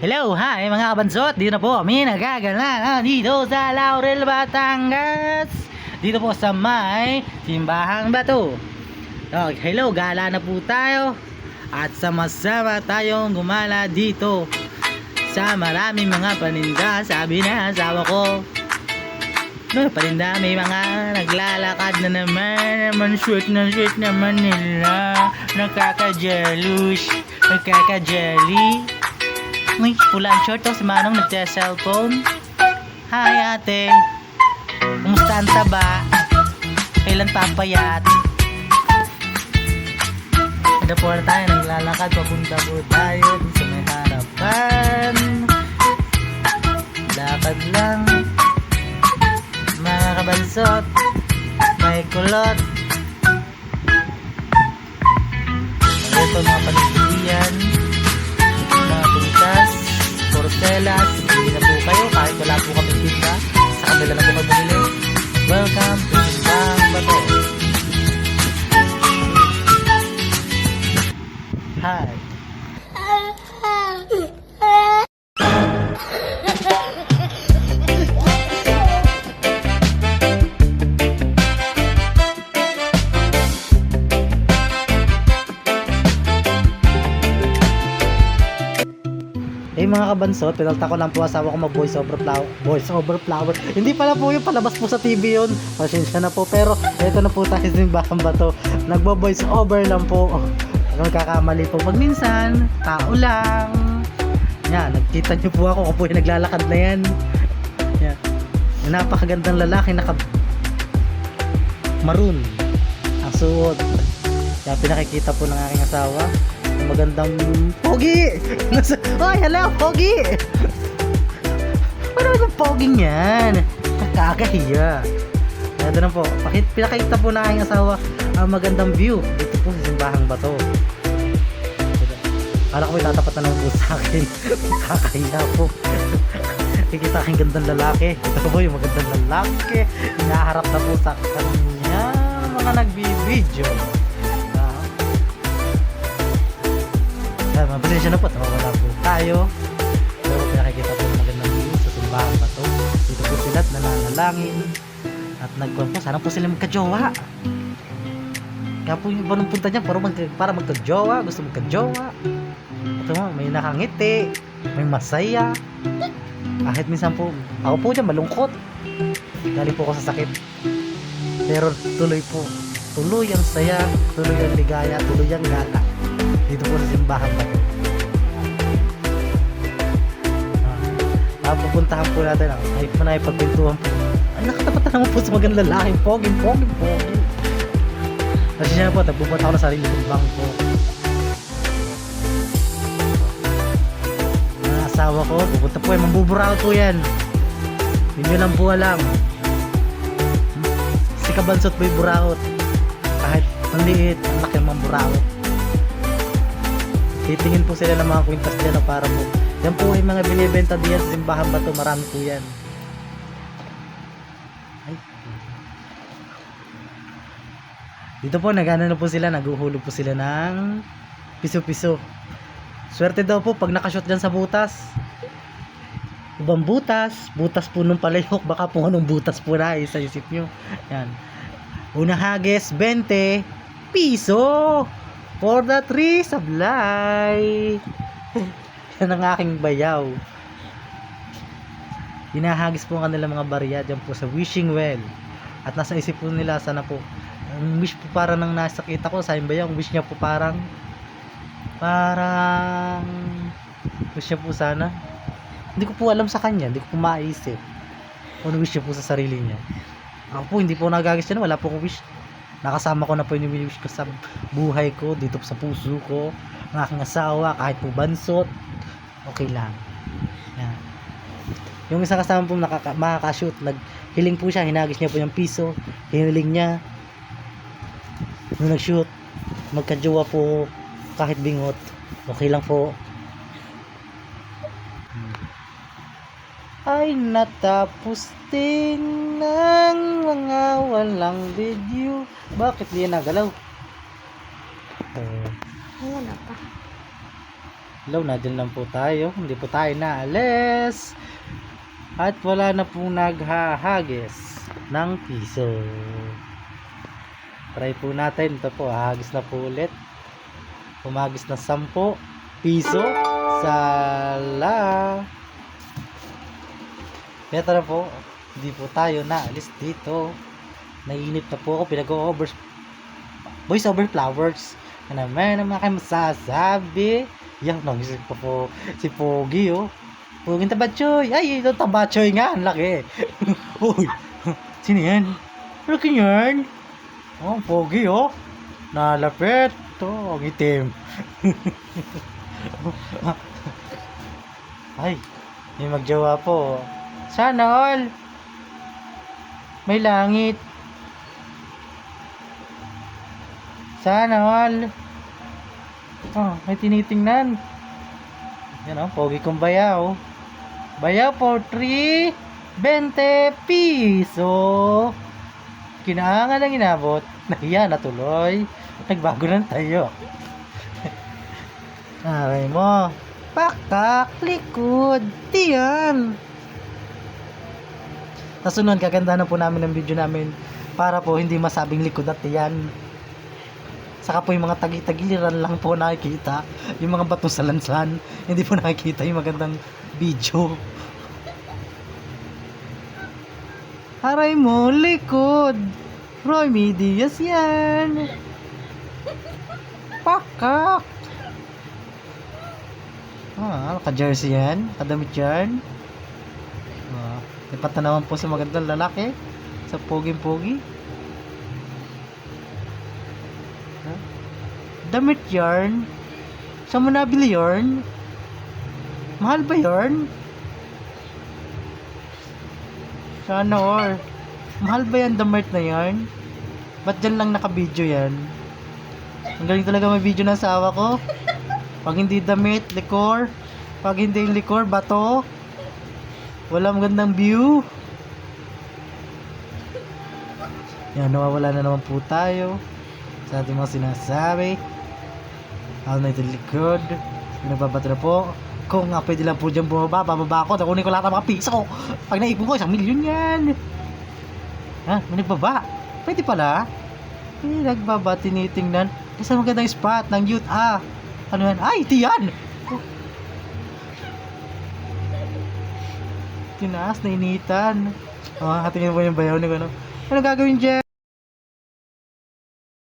Hello, hi mga kabansot. Dito na po kami nagagala dito sa Laurel, Batangas. Dito po sa may Simbahang Bato. Hello, gala na po tayo. At sama-sama tayong gumala dito sa maraming mga paninda. Sabi na asawa ko, no, paninda, may mga naglalakad na naman sweet naman nila. Nakaka-jealous, nakaka-jelly. May pula ang short si Manong nagte-cellphone. Hi ate, kumusta ang taba? Kailan papayat? Ada po na tayo, naglalakad, papunta po tayo sa may harapan. Lakad lang, mga kabansot, may kulot. Ito mga panindihan, mga buntas, porcelas. Hindi na po kayo, kahit wala po kami tinda, sa kanila na po magbumili. Welcome to Simbahang Bato. Hi. Mga kabansot, pinalta ko lang po asawa ko mag voice over flower. Hindi pala po yung palabas po sa TV yun. Pasensya na po, pero ito na po tayo sa Simbahang Bato. Nagbo voice over lang po. Nagkakamali po pag minsan, tao lang. Yan, nagkita niyo po ako po yung naglalakad na yan. Yan. Yung napakagandang lalaki, naka maroon ang suot. Yan, pinakikita po ng aking asawa. Magandang pogi. Ay, hello, pogi. Ano yung poging yan? Nakakahiya. Ito na po, pinakita po na aking asawa ang magandang view dito po sa Simbahang Bato. Kala ko may tatapat na naman po sa akin. Nakakahiya po. Kikita aking gandang lalaki. Ito po yung magandang lalaki. Hinaharap na po sa kanya mga nagbibideo. Mabilis siya na po, wala po tayo. Pero nakikita po magandang view sa Simbahang Bato. Dito po sila at nananalangin. At nagkuhan po, sana po sila magka-jowa. Kaya po yung iba nung punta niya para magka-jowa, gusto magka-jowa. Ito mo, may nakangiti, may masaya. Kahit minsan po, ako po dyan malungkot. Galing po ako sa sakit. Pero tuloy po, tuloy ang saya, tuloy ang ligaya, tuloy ang gala. Dito po sa Simbahang Bato. Pupuntahan po natin ay pagpintuhan po. Ay, nakatapat naman po sa magandang lalaking pogi. Kasi siya po, nagpupunta ako ng sarili kong bangko. Ang asawa ko, pupunta po yan, mambuburaot po yan. Hindi lang po alam. Si kabansot po yung buraot. Kahit maliit, ang laki ng mamburaot. Titingin po sila ng mga kwintas dyan para po. Yan po yung mga binibenta diyan sa Simbahang Bato. Marami po yan. Ay. Dito po nagano na po sila. Naguhulog po sila ng piso-piso. Swerte daw po pag nakashot dyan sa butas. Ibang butas. Butas po nung palayok. Baka po anong butas po na sa isip nyo. Yan. Unang hagis 20 piso. For the tree sablay. Yan ang aking bayaw. Hinahagis po ang kanilang mga barya dyan po sa wishing well. At nasa isip po nila sana po. Ang wish po parang nang nasakita ko sa bayaw. Ang wish niya po parang wish niya po sana. Hindi ko po alam sa kanya. Hindi ko po maisip kung wish niya po sa sarili niya. Ako po hindi po nagagis yan. Wala po akong wish. Nakasama ko na po yung wish ko sa buhay ko. Dito po sa puso ko. Ang aking asawa. Kahit po bansot. Okay lang. Yan. Yung isang kasama po makakashoot, naghiling po siya, hinagis niya po yung piso, hiniling niya. Nung nag-shoot, magka-jowa po kahit bingot. Okay lang po. Ay natapos din ng mga walang video. Bakit di nagalaw? Wala pa. Hello, nadyan lang po tayo. Hindi po tayo naalis. At wala na pong naghahagis ng piso. Try po natin. Ito po, hagis na po ulit. Humagis na 10 piso. Sala. Kaya tara po, hindi po tayo naalis dito. Nainip na po ako. Pinag-over voice over flowers. Ano naman kayo masasabi? Yang nangisip pa po si Pogi, oh. Puging Tabachoy. Ay, ito Tabachoy nga. Ang laki. Uy, sino yan? Laki yan. Oh, Pogi, oh. Nalapit. Ito, ang itim. Ay, may magjawa po. Sana all. May langit. Sana all. Oh, may tinitingnan. Yan, oh, Pogi kong bayaw. Bayaw for 3 20 piso. Kinaangan ang inabot. Nahiya na tuloy. Nagbago na tayo. Aray mo. Pakak, likod. Tiyan. Nasunod, kaganda na po namin ang video namin para po hindi masabing likod at tiyan. Saka po yung mga tagi-tagiliran lang po nakikita. Yung mga bato sa lansan. Hindi po nakikita yung magandang video. Aray mo, likod. Roy Medias yan. Pakak. Ka-jersey yan. Kadamit yan. May patanawan po sa magandang lalaki. Sa poging-pogi. Damit yarn. Saan mo nabili yarn? Mahal ba yarn? Sana or mahal ba yan damit na yarn? Ba't dyan lang naka-video yan? Ang galing talaga may video ng asawa ko. Pag hindi damit, likor. Pag hindi likor, bato. Wala magandang view. Yan, nawawala na naman po tayo sa ating mga sinasabi. Ako na ito likod. Nagbabato na po. Kung nga pwede lang po dyan bumaba, bababa ako. Nakunin ko lahat ng mga piso. Pag naipon ko, 1 milyon yan. Ha? May nagbaba? Pwede pala. Nagbaba, tinitingnan. Kasi magandang spot ng youth. Ano yan? Ay, tiyan! Tinaas, nainitan. Tingnan mo yung bayaw ni ano. Ano gagawin dyan?